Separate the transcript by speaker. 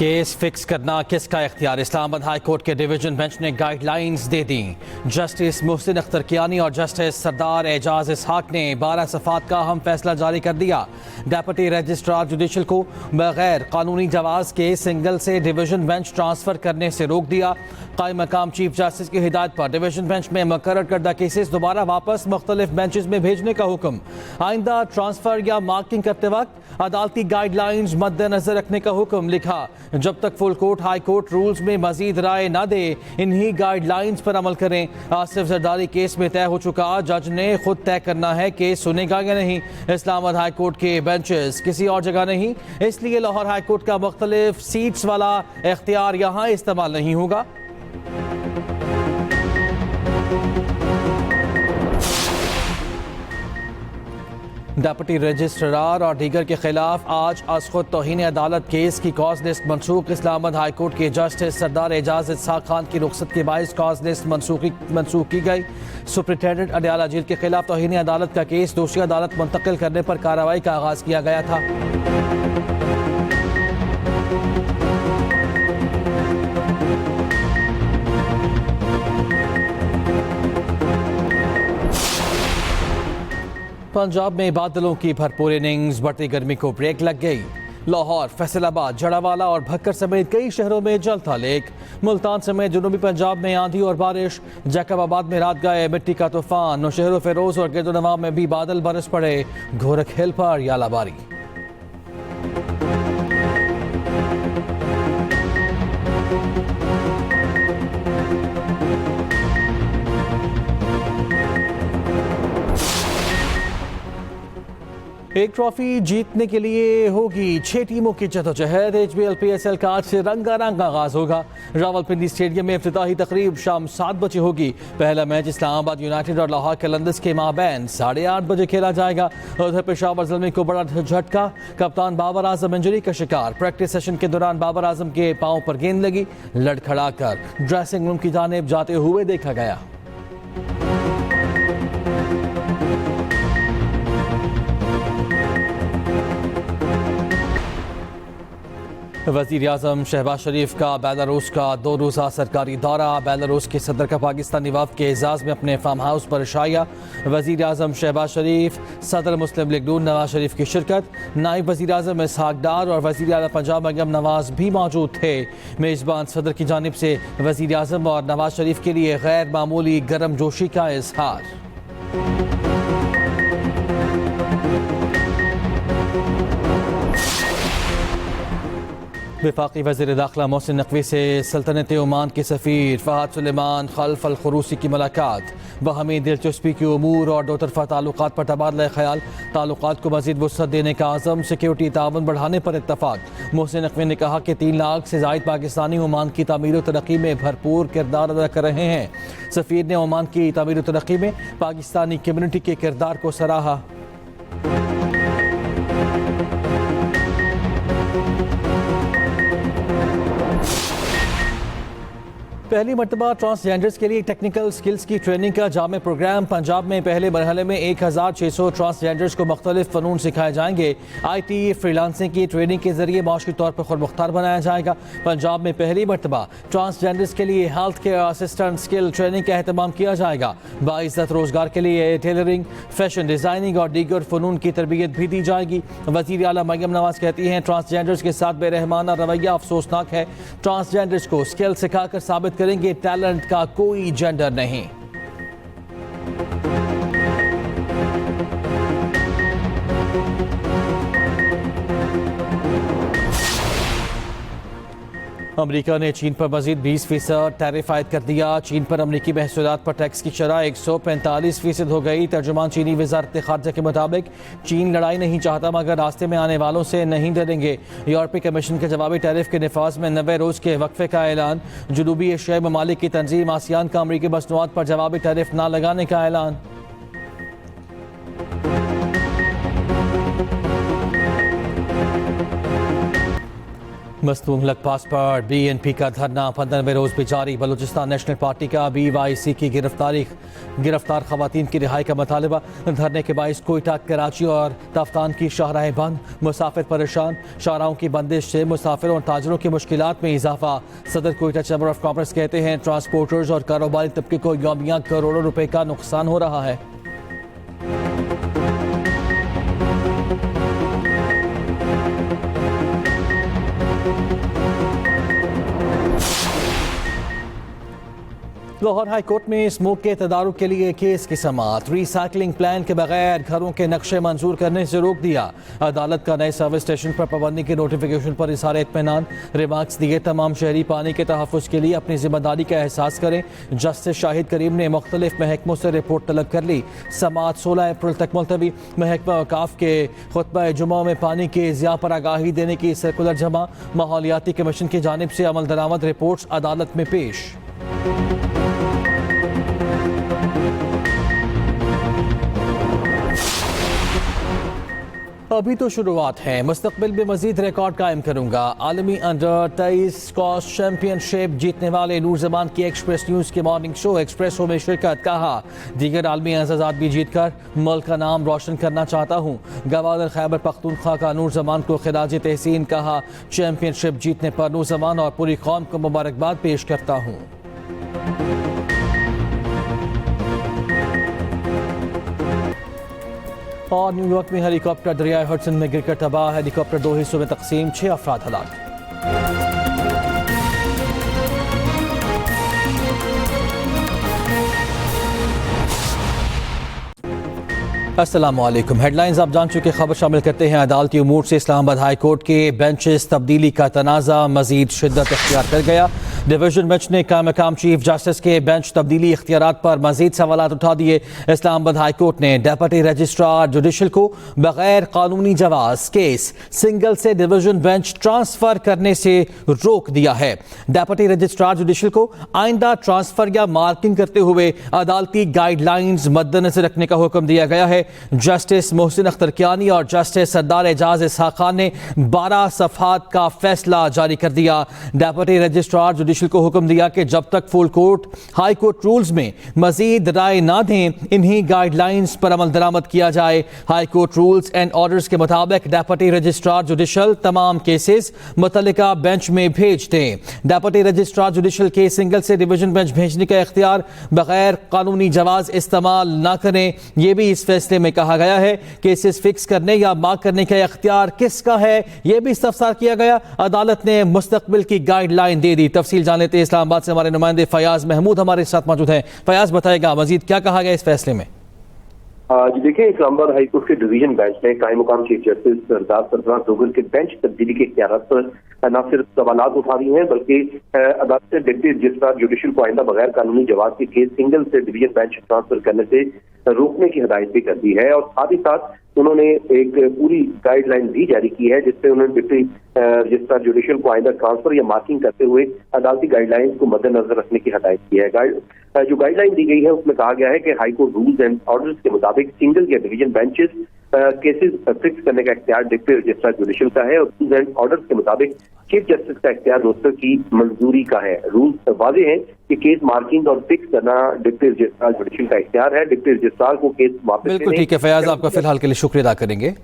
Speaker 1: Case fix करना किसका इख्तियार। इस्लामाबाद हाई कोर्ट के डिवीजन बेंच ने गाइडलाइंस दे दी। जस्टिस मोहसिन अख्तर कियानी और जस्टिस सरदार एजाज इसहाक ने 12 सफ़ात का अहम फैसला जारी कर दिया। डेप्यूटी रजिस्ट्रार जुडिशल को बगैर कानूनी जवाज़ के सिंगल से डिवीजन बेंच ट्रांसफ़र करने से रोक दिया। कायम मकाम चीफ जस्टिस की हिदायत पर डिवीजन बेंच में मुकर्रर करदा केसेस दोबारा वापस मुख्तलिफ बेंचेस में भेजने का हुक्म। आइंदा ट्रांसफ़र या मार्किंग करते वक्त अदालती गाइडलाइंस मद्देनजर रखने का हुक्म। लिखा, जब तक full court high court rules में मजीद राय न दे इन्हीं गाइडलाइंस पर अमल करें। आसिफ जरदारी केस में तय हो चुका, जज ने खुद तय करना है केस सुनेगा या नहीं। इस्लामाबाद हाई कोर्ट के बेंचेस किसी और जगह नहीं, इसलिए लाहौर हाई कोर्ट का मुख्तलिफ सीट्स वाला इख्तियार यहाँ इस्तेमाल नहीं होगा। डेप्यूटी रजिस्ट्रार और दीगर के खिलाफ आज अज़ तौहीन अदालत केस की कॉज लिस्ट मनसूख। इस्लामाबाद हाई कोर्ट के जस्टिस सरदार एजाज इसहाक खान की रुख्सत के बायस कॉज लिस्ट मनसूख की गई। सुप्रिंटेंडेंट अडियाला जेल के खिलाफ तौहीन अदालत का केस दूसरी अदालत मुंतकिल करने पर कार्रवाई का आगाज किया गया था। पंजाब में बादलों की भरपूर इनिंग्स, बढ़ती गर्मी को ब्रेक लग गई। लाहौर, फैसलाबाद, जड़ावाला और भक्कर समेत कई शहरों में जल था लेक। मुल्तान समेत जनूबी पंजाब में आंधी और बारिश। जैकबाबाद में रात गए मिट्टी का तूफान। नौशहर फेरोज और गिरदोनवा में भी बादल बरस पड़े। घोरक हिल पर यालाबारी। एक ट्रॉफी जीतने के लिए होगी 6 टीमों की जद्दोजहद। HBL PSL का आज से रंगारंग आगाज होगा। रावलपिंडी स्टेडियम में इफ्तिताही तकरीब शाम 7 बजे होगी। पहला मैच इस्लामाबाद यूनाइटेड और लाहौर कैलेंडर्स के माबैन 8:30 बजे खेला जाएगा। उधर पेशावर ज़ल्मी को बड़ा झटका, कप्तान बाबर आजम इंजरी का शिकार। प्रैक्टिस सेशन के दौरान बाबर आजम के पांव पर गेंद लगी, लड़खड़ाकर ड्रेसिंग रूम की जानिब जाते हुए देखा गया। वज़ीर आज़म शहबाज शरीफ का बेलारूस का 2 रोज़ा सरकारी दौरा। बेलारूस के सदर का पाकिस्तानी वफ़द के एजाज़ में अपने फार्म हाउस पर इशाया। वज़ीर आज़म शहबाज शरीफ, सदर मुस्लिम लीग नून नवाज शरीफ की शिरकत। नायब वज़ीर आज़म इसहाक डार और वज़ीर आला पंजाब मरियम नवाज भी मौजूद थे। मेज़बान सदर की जानिब से वज़ीर आज़म और नवाज शरीफ के लिए गैर मामूली गर्म जोशी का इजहार। वफाकी वज़ीर दाखिला मोहसिन नकवी से सल्तनत ओमान के सफ़ीर फ़हद सुलेमान खल्फ अल खुरूसी की मुलाकात। बाहमी दिलचस्पी के उमूर और दो तरफ़ा ताल्लुकात पर तबादला ख्याल। ताल्लुकात को मज़ीद वुसअत देने का आज़म। सिक्योरिटी ताउन बढ़ाने पर इत्तफ़ाक़। मोहसिन नकवी ने कहा कि 3 लाख से ज़ायद पाकिस्तानी ओमान की तामीर व तरक्की में भरपूर किरदार अदा कर रहे हैं। सफ़ीर ने ओमान की तामीर व तरक्की में पाकिस्तानी कम्यूनिटी के किरदार को सराहा। पहली मरतबा ट्रांसजेंडर्स के लिए टेक्निकल स्किल्स की ट्रेनिंग का जामे प्रोग्राम। पंजाब में पहले मरहले में 1600 ट्रांसजेंडर्स को मुख्तलिफ फ़नून सिखाए जाएंगे। IT फ्रीलांसिंग की ट्रेनिंग के जरिए माशी तौर पर खुद मुख्तार बनाया जाएगा। पंजाब में पहली मरतबा ट्रांसजेंडर्स के लिए health care assistant skill training का अहतमाम किया जाएगा। बाइज़्ज़त रोजगार के लिए टेलरिंग, फैशन डिज़ाइनिंग और दीगर फ़नून की तरबियत भी दी जाएगी। वज़ीर आला मरियम नवाज कहती हैं, ट्रांसजेंडर्स के साथ बेरहमाना रवैया अफसोसनाक है। ट्रांसजेंडर्स को स्किल सिखाकर साबित करेंगे टैलेंट का कोई जेंडर नहीं। अमरीका ने चीन पर मजीद 20% टैरिफ आयद कर दिया। चीन पर अमरीकी महसूलात पर टैक्स की शरह 145% हो गई। तर्जुमान चीनी वज़ारत ख़ारजा के मुताबिक चीन लड़ाई नहीं चाहता मगर रास्ते में आने वालों से नहीं डरेंगे। यूरोपीय कमीशन के जवाबी टैरिफ के नफाज में 90 रोज़ के वक्फे का ऐलान। जनूबी एशियाई ममालिक की तंजीम आसियान का अमरीकी मसनूआत पर जवाबी टैरिफ न लगाने का ऐलान। मस्तूंगलक पास पर BNP का धरना 15वें रोज भी जारी। बलूचिस्तान नेशनल पार्टी का BYC की गिरफ्तार खवातीन की रिहाई का मुतालबा। धरने के बाइस कोयटा, कराची और तफ्तान की शाहराहें बंद, मुसाफिर परेशान। शाहराहों की बंदिश से मुसाफिरों और ताजरों की मुश्किलात में इजाफा। सदर कोयटा चैम्बर ऑफ कॉमर्स कहते हैं ट्रांसपोर्टर्स और कारोबारी तबके को यौमिया करोड़ों रुपए का नुकसान हो रहा है। लाहौर हाई कोर्ट में स्मोक के तदारुक के लिए केस की समाअत। रिसाइकलिंग प्लान के बगैर घरों के नक्शे मंजूर करने से रोक दिया। अदालत का नए सर्विस स्टेशन पर पाबंदी के नोटिफिकेशन पर इज़हार इत्मीनान। रिमार्क्स दिए तमाम शहरी पानी के तहफ़्फ़ुज़ के लिए अपनी जिम्मेदारी का एहसास करें। जस्टिस शाहिद करीम ने मुख्तलिफ महकमों से रिपोर्ट तलब कर ली। समाअत 16 अप्रैल तक मुलतवी। महकमा औकाफ के खुतबा जुमा में पानी के ज़िया पर आगाही देने की सर्कुलर जमा। माहौलियाती कमीशन की जानिब से अमल दरामद रिपोर्ट्स अदालत में पेश। अभी तो शुरुआत है, मुस्तकबिल में मजीद रिकॉर्ड कायम करूंगा। आलमी अंडर 23 स्क्वॉश चैंपियनशिप जीतने वाले नूर जमान की एक्सप्रेस न्यूज़ के मॉर्निंग शो एक्सप्रेसो में शिरकत। कहा दीगर आलमी एजाज़ात भी जीत कर मुल्क का नाम रोशन करना चाहता हूँ। गवर्नर खैबर पख्तूनख्वा का नूर जमान को खिराज तहसीन। कहा चैंपियनशिप जीतने पर नूर जमान और पूरी कौम को मुबारकबाद पेश करता हूँ। और न्यूयॉर्क में हेलीकॉप्टर दरियाए हडसन में गिरकर तबाह। हेलीकॉप्टर 2 हिस्सों में तकसीम, 6 अफराद हलाक। अस्सलामुअलैकुम। हेडलाइंस आप जान चुके, खबर शामिल करते हैं। अदालती उमूर से इस्लामाबाद हाई कोर्ट के बेंचेस तब्दीली का तनाज़ा मजीद शिद्दत इख्तियार कर गया। डिवीजन बेंच ने काम चीफ जस्टिस के बेंच तब्दीली इख्तियारात पर मजीद सवालात उठा दिए। इस्लामाबाद हाई कोर्ट ने डेप्यूटी रजिस्ट्रार जुडिशल को बगैर कानूनी जवाज केस सिंगल से डिवीजन बेंच ट्रांसफर करने से रोक दिया है। डेप्यूटी रजिस्ट्रार जुडिशल को आइंदा ट्रांसफर या मार्किंग करते हुए अदालती गाइडलाइंस मद्देनजर रखने का हुक्म दिया गया है। जस्टिस मोहसिन अख्तर कियानी और जस्टिस सरदार एजाज इसहाक खान ने 12 सफ़हात का फैसला जारी कर दिया। डेप्यूटी रजिस्ट्रार जुडिशल को हुक्म दिया कि जब तक full court high court rules में मजीद राय ना दें, इन्हीं गाइडलाइंस पर अमल दरामद किया जाए। High court rules and orders के मुताबिक डेप्यूटी रजिस्ट्रार जुडिशल तमाम केसेस मुतल्लिका बेंच में भेज दें। डेप्यूटी रजिस्ट्रार जुडिशल के सिंगल से डिवीजन बेंच भेजने का इख्तियार बगैर कानूनी जवाज इस्तेमाल न करें। यह भी इस फैसले में कहा गया है। केसेस फिक्स करने या मार्क करने का इख्तियार किसका है, यह भी इस्तफसार किया गया। अदालत ने मुस्तकबिल की गाइडलाइन दे दी। तफसील जान लेते हैं। इस्लामाबाद से हमारे नुमाइंदे फयाज महमूद हमारे साथ मौजूद हैं। फयाज, बताएगा मजीद क्या कहा गया इस फैसले में?
Speaker 2: जी देखिए, इस्लामाबाद हाई कोर्ट के डिवीजन बेंच ने कायम मुकाम चीफ जस्टिस सरदार सरफराज दोगल के बेंच तब्दीली के इख्तियारात पर न सिर्फ सवालात उठा रही हैं, बल्कि अदालत ने डिप्टी रजिस्ट्रार जुडिशल को आइंदा बगैर कानूनी जवाब के केस सिंगल से डिवीजन बेंच ट्रांसफर करने से रोकने की हिदायत भी कर दी है। और साथ ही साथ उन्होंने एक पूरी गाइडलाइन भी जारी की है, जिससे उन्होंने डिप्टी रजिस्ट्रार जुडिशल को आइंदा ट्रांसफर या मार्किंग करते हुए अदालती गाइडलाइंस को मद्देनजर रखने की हिदायत की है। जो गाइडलाइन दी गई है उसमें कहा गया है कि high court rules and orders के मुताबिक सिंगल या डिवीजन बेंचेस केसेस फिक्स करने का इख्तियार डिप्टी रजिस्ट्रार जुडिशल का है और रूल्स एंड ऑर्डर्स के मुताबिक चीफ जस्टिस का इख्तियार रोस्टर की मंजूरी का है। रूल्स वाज़ेह हैं कि केस मार्किंग और फिक्स करना डिप्टी रजिस्ट्रार जुडिशल का इख्तियार है। डिप्टी रजिस्ट्रार को केस वापस
Speaker 1: बिल्कुल ठीक है फयाज, आपका फिलहाल के लिए शुक्रिया अदा करेंगे।